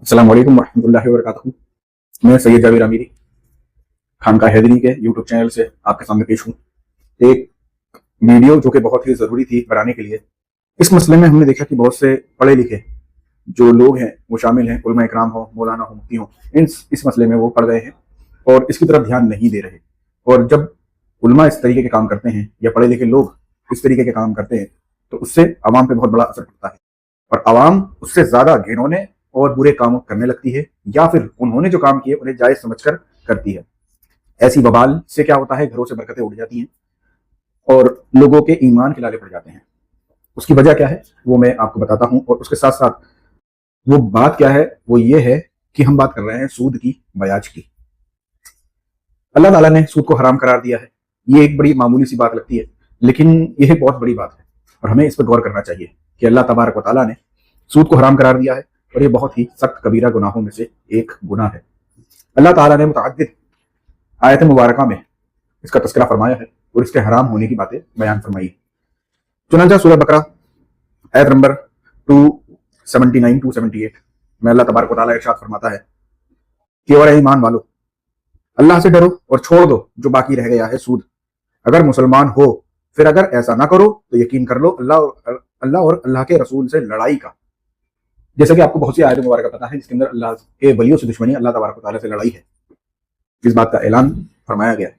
अस्सलाम वालेकुम रहमतुल्लाहि व बरकातहू। मैं सैयद जावेद आमिरी खानका हैदरी के यूट्यूब चैनल से आपके सामने पेश हूँ। एक वीडियो जो कि बहुत ही ज़रूरी थी बनाने के लिए। इस मसले में हमने देखा कि बहुत से पढ़े लिखे जो लोग हैं वो शामिल हैं, उलमा इकराम हो, मौलाना हो, मुफ्ती हो, इस मसले में वो पढ़ गए हैं और इसकी तरफ ध्यान नहीं दे रहे। और जब उलमा इस तरीके के काम करते हैं या पढ़े लिखे लोग इस तरीके के काम करते हैं तो उससे अवाम पे बहुत बड़ा असर पड़ता है और अवाम उससे ज़्यादा घिनौने और बुरे काम करने लगती है या फिर उन्होंने जो काम किए उन्हें जायज समझकर करती है। ऐसी बवाल से क्या होता है, घरों से बरकतें उड़ जाती हैं और लोगों के ईमान के लाले पड़ जाते हैं। उसकी वजह क्या है वो मैं आपको बताता हूं और उसके साथ साथ वो बात क्या है वो ये है कि हम बात कर रहे हैं सूद की, ब्याज की। अल्लाह ताला ने सूद को हराम करार दिया है। ये एक बड़ी मामूली सी बात लगती है लेकिन यह बहुत बड़ी बात है और हमें इस पर गौर करना चाहिए कि अल्लाह तबारक व तआला ने सूद को हराम करार दिया है और ये बहुत ही सख्त कबीरा गुनाहों में से एक गुनाह है। अल्लाह ताला ने मुतअद्दिद आयत मुबारका में इसका तज़किरा फरमाया है और इसके हराम होने की बातें बयान फरमाई है। चुनांचा सूरह बकरा आयत नंबर 279-278 में अल्लाह तबारक व तआला इरशाद फरमाता है कि और ईमान वालो, अल्लाह से डरो और छोड़ दो जो बाकी रह गया है सूद, अगर मुसलमान हो। फिर अगर ऐसा ना करो तो यकीन कर लो अल्लाह और अल्लाह के रसूल से लड़ाई का। जैसे कि आपको बहुत सी आयत मुबारक पता है जिसके अंदर अल्लाह के वलियों से दुश्मनी, अल्लाह तबारक व तआला से लड़ाई है, इस बात का ऐलान फरमाया गया है।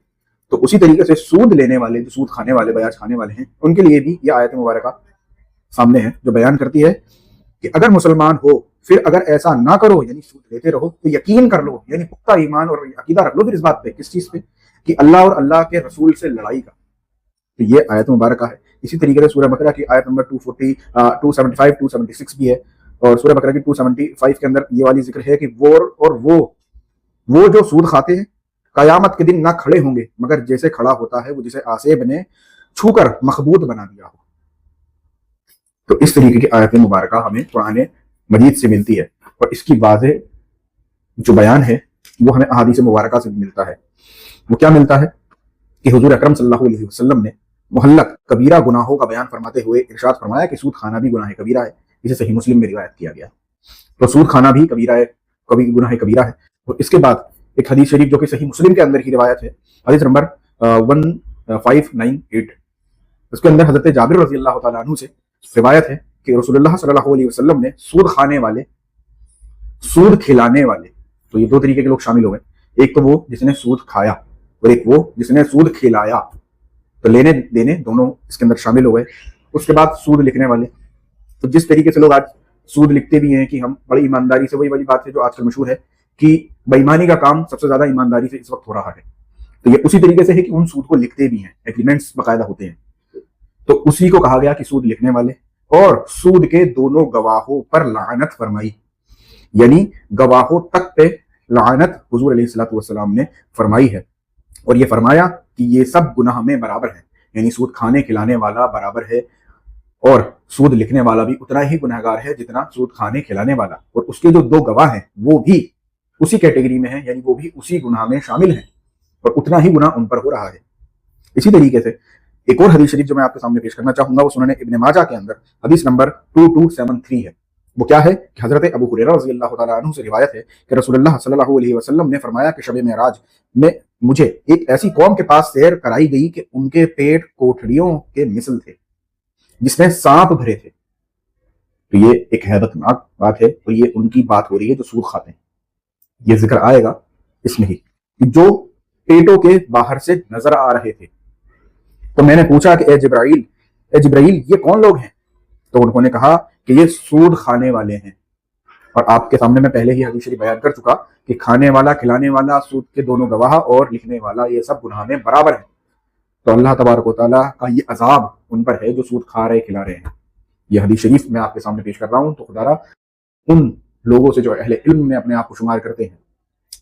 तो उसी तरीके से सूद लेने वाले, जो सूद खाने वाले, ब्याज खाने वाले हैं, उनके लिए भी यह आयत मुबारक सामने है जो बयान करती है कि अगर मुसलमान हो फिर अगर ऐसा ना करो, यानी सूद लेते रहो, तो यकीन कर लो, यानी पुख्ता ईमान और अकीदा रख लो फिर इस बात पे, किस चीज पे, कि अल्लाह और अल्लाह के रसूल से लड़ाई का। तो ये आयत मुबारक है। इसी तरीके से सूरह बकरा की आयत नंबर 275 276 भी है और सूरह बकरा की 275 के अंदर ये वाली जिक्र है कि वो जो सूद खाते हैं कयामत के दिन ना खड़े होंगे मगर जैसे खड़ा होता है वो जिसे आसेब ने छूकर मखबूत बना दिया हो। तो इस तरीके की आयत मुबारक हमें कुरान मजीद से मिलती है और इसकी वाज़ेह जो बयान है वो हमें अहादीस मुबारक से मिलता है। वो क्या मिलता है कि हुजूर अकरम सल्लल्लाहु अलैहि वसल्लम ने मुहल्लक कबीरा गुनाहों का बयान फरमाते हुए इरशाद फरमाया कि सूद खाना भी गुनाह कबीरा है। इसे सही मुस्लिम में रिवायत किया गया। तो सूद खाना भी कबीरा है, कभी गुनाह कबीरा है। और इसके बाद एक हदीस शरीफ जो कि सही मुस्लिम के अंदर की रिवायत है, हदीस नंबर 1598, उसके अंदर हजरत जाबिर रज़ी अल्लाह तआला अन्हु से रिवायत है कि रसूलुल्लाह सल्लल्लाहु अलैहि वसल्लम ने सूद खाने वाले, सूद खिलाने वाले, तो ये दो तरीके के लोग शामिल हो गए। एक तो वो जिसने सूद खाया और एक वो जिसने सूद खिलाया, तो लेने देने दोनों इसके अंदर शामिल हो गए। उसके बाद सूद लिखने वाले, तो जिस तरीके से लोग आज सूद लिखते भी हैं कि हम बड़ी ईमानदारी से, वही वाली बात है जो आजकल मशहूर है कि बेईमानी का काम सबसे ज्यादा ईमानदारी से इस वक्त हो रहा है। तो ये उसी तरीके से है कि उन सूद को लिखते भी हैं, एग्रीमेंट्स बाकायदा होते हैं। तो उसी को कहा गया कि सूद लिखने वाले और सूद के दोनों गवाहों पर लानत फरमाई, यानी गवाहों तक पे लानत हुजूर अलैहिस्सलातु वस्सलाम ने फरमाई है। और ये फरमाया कि ये सब गुनाह में बराबर है, यानी सूद खाने खिलाने वाला बराबर है और सूद लिखने वाला भी उतना ही गुनहगार है जितना सूद खाने खिलाने वाला। और उसके जो दो गवाह हैं वो भी उसी कैटेगरी में हैं, यानी वो भी उसी गुनाह में शामिल हैं और उतना ही गुनाह उन पर हो रहा है। इसी तरीके से एक और हदीस शरीफ जो मैं आपके सामने पेश करना चाहूंगा वो सुनन इब्न माजा के अंदर हदीस नंबर 2273 है। वो क्या है कि हजरत अबू हुरैरा रज़ी अल्लाह तआला अन्हु से रिवायत है कि रसूलुल्लाह सल्लल्लाहु अलैहि वसल्लम ने फरमाया कि शब मेराज में मुझे एक ऐसी कौम के पास सैर कराई गई कि उनके पेट कोठड़ियों के मिसल थे जिसमें सांप भरे थे। तो ये एक हैबतनाक बात है और ये उनकी बात हो रही है जो सूद खाते हैं। ये जिक्र आएगा इसमें ही कि जो पेटों के बाहर से नजर आ रहे थे। तो मैंने पूछा कि ए जिब्राइल ये कौन लोग हैं? तो उन्होंने कहा कि ये सूद खाने वाले हैं। और आपके सामने मैं पहले ही हदीस शरीफ बयान कर चुका कि खाने वाला, खिलाने वाला, सूद के दोनों गवाह और लिखने वाला ये सब गुनाह में बराबर है। तो अल्लाह तबारक व तआला का ये अजाब उन पर है जो सूद खा रहे खिला रहे हैं। ये हदीस शरीफ मैं आपके सामने पेश कर रहा हूँ। तो खुदारा उन लोगों से जो अहले इल्म में अपने आप को शुमार करते हैं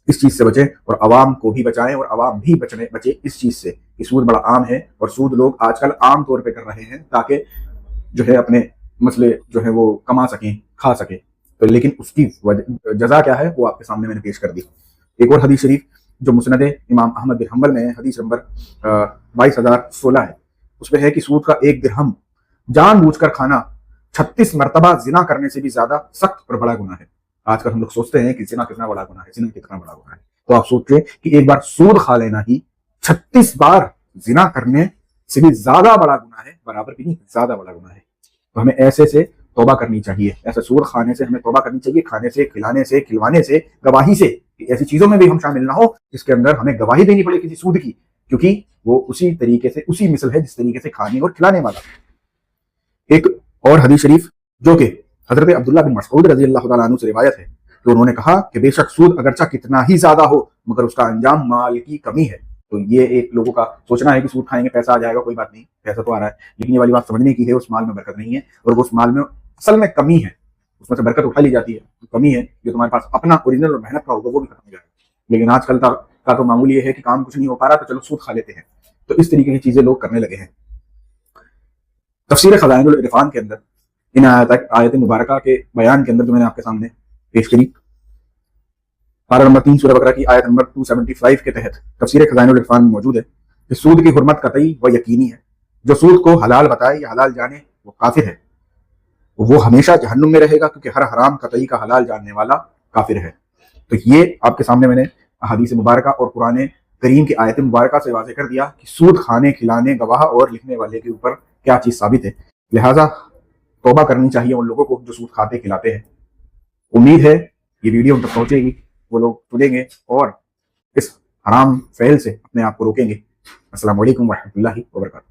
इस चीज से बचें और अवाम को भी बचाएं और अवाम भी बचे इस चीज से कि सूद बड़ा आम है और सूद लोग आजकल आम तौर पे कर रहे हैं ताकि जो है अपने मसले जो है वो कमा सकें, खा सकें। तो लेकिन उसकी जजा क्या है वो आपके सामने मैंने पेश कर दी। एक और हदीस शरीफ जो मुस्नद इमाम अहमद बिन हंबल में हदीस नंबर 22,016 है, उसमें है कि सूद का एक दिरहम जानबूझकर खाना 36 मरतबा जिना करने से भी ज्यादा सख्त और बड़ा गुनाह है। آج کل ہم لوگ سوچتے ہیں کہ زنا کتنا بڑا گناہ ہے، زنا کتنا بڑا گناہ ہے، تو آپ سوچیں کہ ایک بار سود کھا لینا ہی 36 بار زنا کرنے سے بھی زیادہ بڑا گناہ ہے، برابر بھی نہیں، زیادہ بڑا گناہ ہے۔ تو ہمیں ایسے سے توبہ کرنی چاہیے، ایسے سود کھانے سے ہمیں توبہ کرنی چاہیے، کھانے سے، کھلانے سے، کھلوانے سے، گواہی سے، ایسی چیزوں میں بھی ہم شامل نہ ہو جس کے اندر ہمیں گواہی دینی پڑے کسی سود کی، کیونکہ وہ اسی طریقے سے، اسی مثل ہے جس طریقے سے کھانے اور کھلانے والا۔ ایک اور حدیث شریف جو کہ حضرت عبداللہ بن مسعود رضی اللہ تعالیٰ عنہ سے روایت ہے کہ انہوں نے کہا کہ بے شک سود اگرچہ کتنا ہی زیادہ ہو مگر اس کا انجام مال کی کمی ہے۔ تو یہ ایک لوگوں کا سوچنا ہے کہ سود کھائیں گے پیسہ آ جائے گا، کوئی بات نہیں، پیسہ تو آ رہا ہے، لیکن یہ والی بات سمجھنے کی ہے اس مال میں برکت نہیں ہے، اور وہ اس مال میں اصل میں کمی ہے، اس میں سے برکت اٹھا لی جاتی ہے، کمی ہے جو تمہارے پاس اپنا اوریجنل اور محنت کا ہوگا وہ بھی ختم ہو جائے گا۔ لیکن آج کل کا تو معمول یہ ہے کہ کام کچھ نہیں ہو پا رہا تو چلو سود کھا لیتے ہیں، تو اس طریقے کی چیزیں لوگ کرنے لگے ہیں۔ تفسیر خزائن العرفان کے اندر ان آیت مبارکہ کے بیان کے اندر جو میں نے آپ کے سامنے پیش کری، پارہ نمبر 3 سورہ بقرہ کی آیت نمبر 275 کے تحت تفسیر خزائن العرفان میں موجود ہے کہ سود کی حرمت قطعی و یقینی ہے، جو سود کو حلال بتائے یا حلال جانے وہ کافر ہے، وہ ہمیشہ جہنم میں رہے گا، کیونکہ ہر حرام قطعی کا حلال جاننے والا کافر ہے۔ تو یہ آپ کے سامنے میں نے احادیث مبارکہ اور قرآن کریم کی آیت مبارکہ سے واضح کر دیا کہ سود کھانے، کھلانے، گواہ اور لکھنے والے کے اوپر کیا چیز ثابت ہے۔ لہٰذا توبہ کرنی چاہیے ان لوگوں کو جو سود کھاتے کھلاتے ہیں۔ امید ہے یہ ویڈیو ان تک پہنچے گی، وہ لوگ سنیں گے اور اس حرام فعل سے اپنے آپ کو روکیں گے۔ السلام علیکم ورحمۃ اللہ وبرکاتہ۔